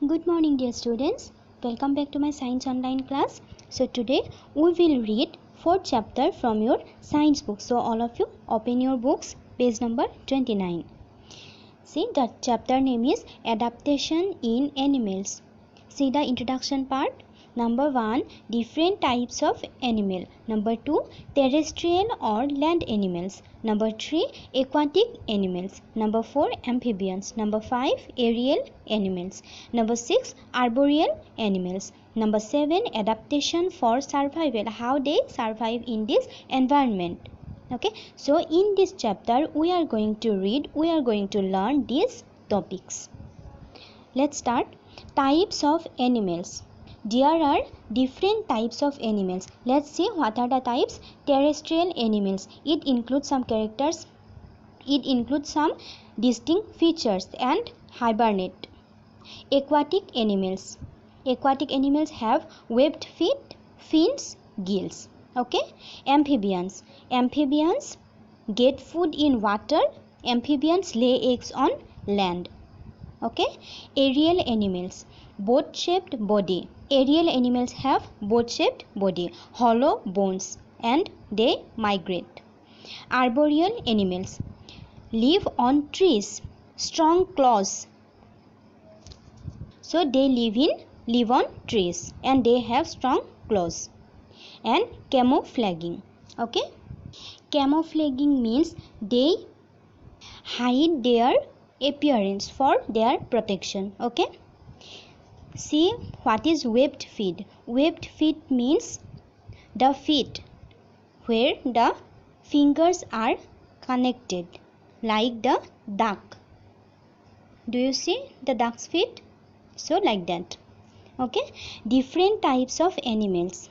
Good morning dear students. Welcome back to my science online class. So today we will read 4th chapter from your science book. So all of you open your books, page number 29. See, the chapter name is Adaptation in Animals. See the introduction part. Number 1, different types of animal. Number 2, terrestrial or land animals. Number 3, aquatic animals. Number 4, amphibians. Number 5, aerial animals. Number 6, arboreal animals. Number 7, adaptation for survival, how they survive in this environment. Okay, so in this chapter we are going to learn these topics. Let's start. Types of animals. There are different types of animals. Let's see what are the types. Terrestrial animals. It includes some characters. It includes some distinct features and hibernate. Aquatic animals. Aquatic animals have webbed feet, fins, gills. Okay. Amphibians. Amphibians get food in water. Amphibians lay eggs on land. Okay. Aerial animals. Boat-shaped body. Aerial animals have boat-shaped body, hollow bones, and they migrate. Arboreal animals live on trees, strong claws. So they live on trees and they have strong claws. And camouflaging. Okay, camouflaging means they hide their appearance for their protection. Okay. See, what is webbed feet? Webbed feet means the feet where the fingers are connected, like the duck. Do you see the duck's feet? So like that. Okay. Different types of animals.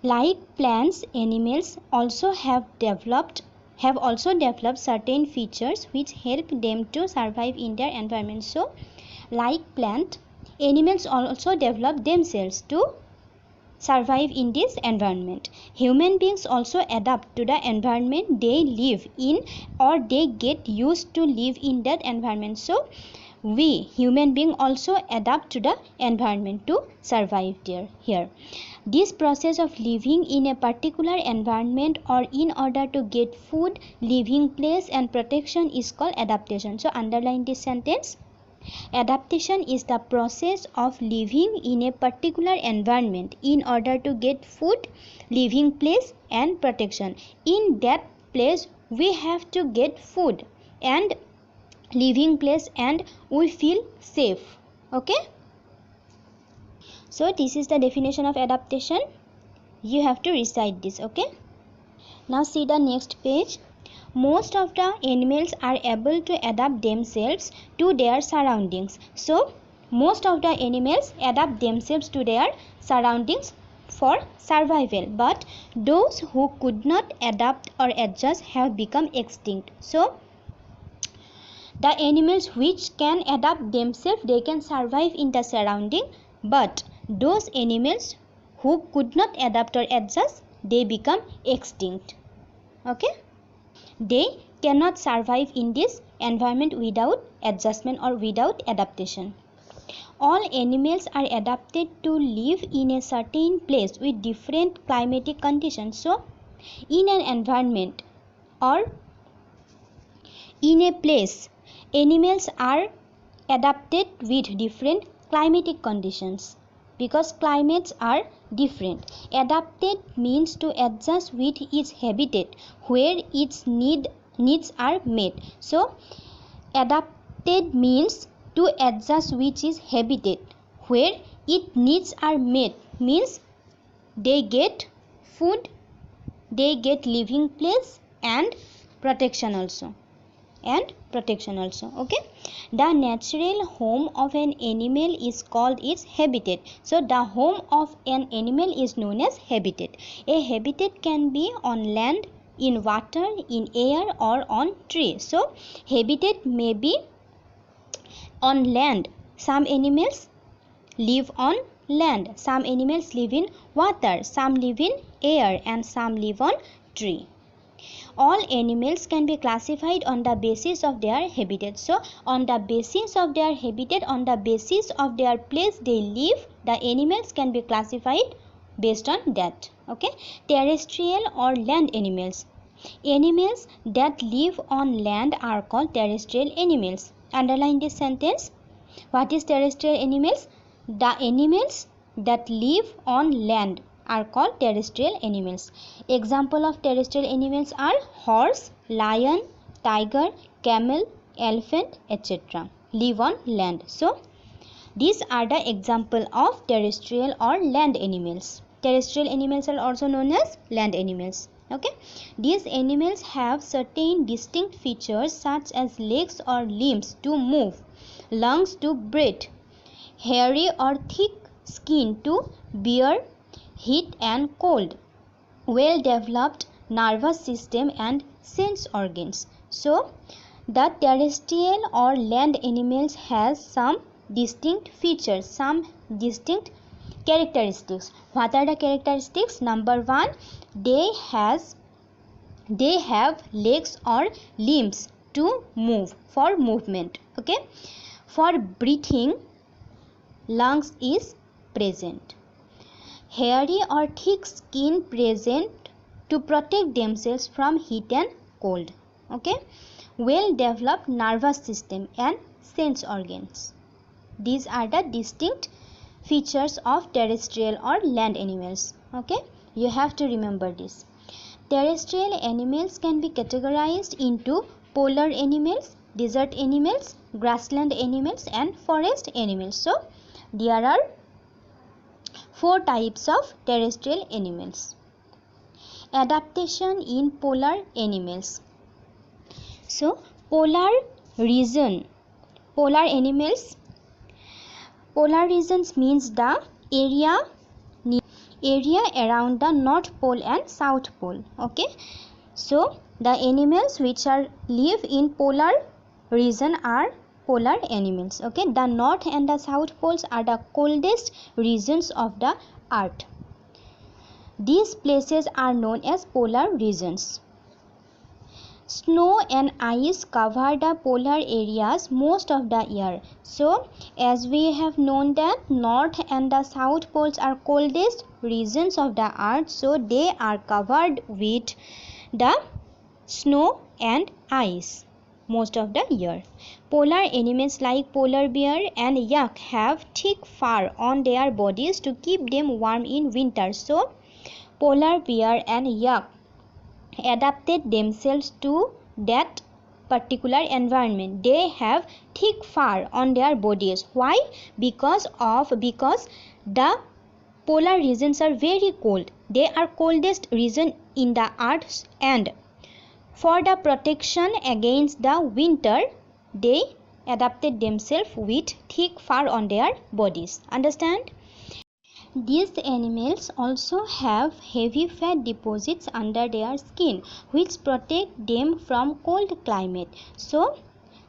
Like plants, animals also have also developed certain features which help them to survive in their environment. So, like plant, animals also develop themselves to survive in this environment. Human beings also adapt to the environment they live in, or they get used to live in that environment. So we human beings also adapt to the environment to survive here. This process of living in a particular environment or in order to get food, living place and protection is called adaptation. So underline this sentence. Adaptation is the process of living in a particular environment in order to get food, living place and protection. In that place we have to get food and living place and we feel safe. Okay. So this is the definition of adaptation. You have to recite this. Okay. Now see the next page. Most of the animals are able to adapt themselves to their surroundings. So most of the animals adapt themselves to their surroundings for survival, but those who could not adapt or adjust have become extinct. So the animals which can adapt themselves, they can survive in the surrounding, but those animals who could not adapt or adjust, they become extinct. Okay. They cannot survive in this environment without adjustment or without adaptation. All animals are adapted to live in a certain place with different climatic conditions. So in an environment or in a place, animals are adapted with different climatic conditions because climates are different. Adapted means to adjust with its habitat where its needs are met. So adapted means to adjust with its habitat where its needs are met, means they get food, they get living place and protection also. Okay. The natural home of an animal is called its habitat. So the home of an animal is known as habitat. A habitat can be on land, in water, in air or on tree. So habitat may be on land. Some animals live on land, some animals live in water, some live in air and some live on tree. all animals can be classified on the basis of their habitat. So on the basis of their habitat, on the basis of their place they live, the animals can be classified based on that. Okay, terrestrial or land animals. Animals that live on land are called terrestrial animals. Underline this sentence. What is terrestrial animals? The animals that live on land are called terrestrial animals. Example of terrestrial animals are horse, lion, tiger, camel, elephant, etc. Live on land. So these are the example of terrestrial or land animals. Terrestrial animals are also known as land animals. Okay, these animals have certain distinct features such as legs or limbs to move, lungs to breathe, hairy or thick skin to bear heat and cold, well developed nervous system and sense organs. So the terrestrial or land animals has some distinct features, some distinct characteristics. What are the characteristics? Number 1, they have legs or limbs to move, for movement. Okay, for breathing, lungs is present, hairy or thick skin present to protect themselves from heat and cold. Okay, well developed nervous system and sense organs. These are the distinct features of terrestrial or land animals. Okay, you have to remember this. Terrestrial animals can be categorized into polar animals, desert animals, grassland animals and forest animals. So there are 4 types of terrestrial animals. Adaptation in polar animals. So polar region, polar animals, polar regions means the area around the North Pole and South Pole. Okay, so the animals which are live in polar region are polar animals. Okay, the North and the South Poles are the coldest regions of the earth. These places are known as polar regions. Snow and ice cover the polar areas most of the year. So as we have known that North and the South Poles are coldest regions of the earth, so they are covered with the snow and ice most of the year. Polar animals like polar bear and yak have thick fur on their bodies to keep them warm in winter. So polar bear and yak adapted themselves to that particular environment. They have thick fur on their bodies. Why? Because the polar regions are very cold. They are coldest region in the earth, and for the protection against the winter they adapted themselves with thick fur on their bodies. Understand? These animals also have heavy fat deposits under their skin which protect them from cold climate. So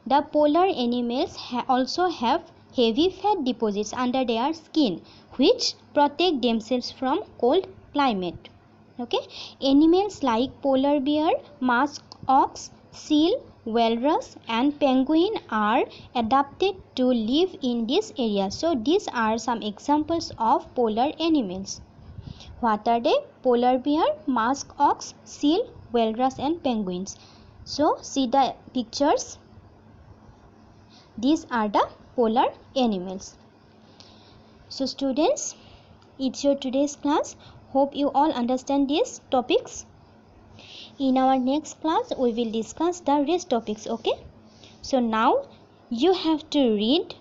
the polar animals also have heavy fat deposits under their skin which protect themselves from cold climate. Okay, animals like polar bear, musk ox, seal, walrus and penguin are adapted to live in this area. So these are some examples of polar animals. What are they? Polar bear, musk ox, seal, walrus and penguins. So see the pictures. These are the polar animals. So students, it's your today's class. Hope you all understand these topics. In our next class we will discuss the rest topics. Okay, so now you have to read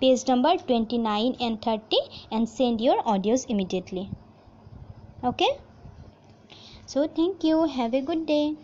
page number 29 and 30 and send your audios immediately. Okay, so thank you, have a good day.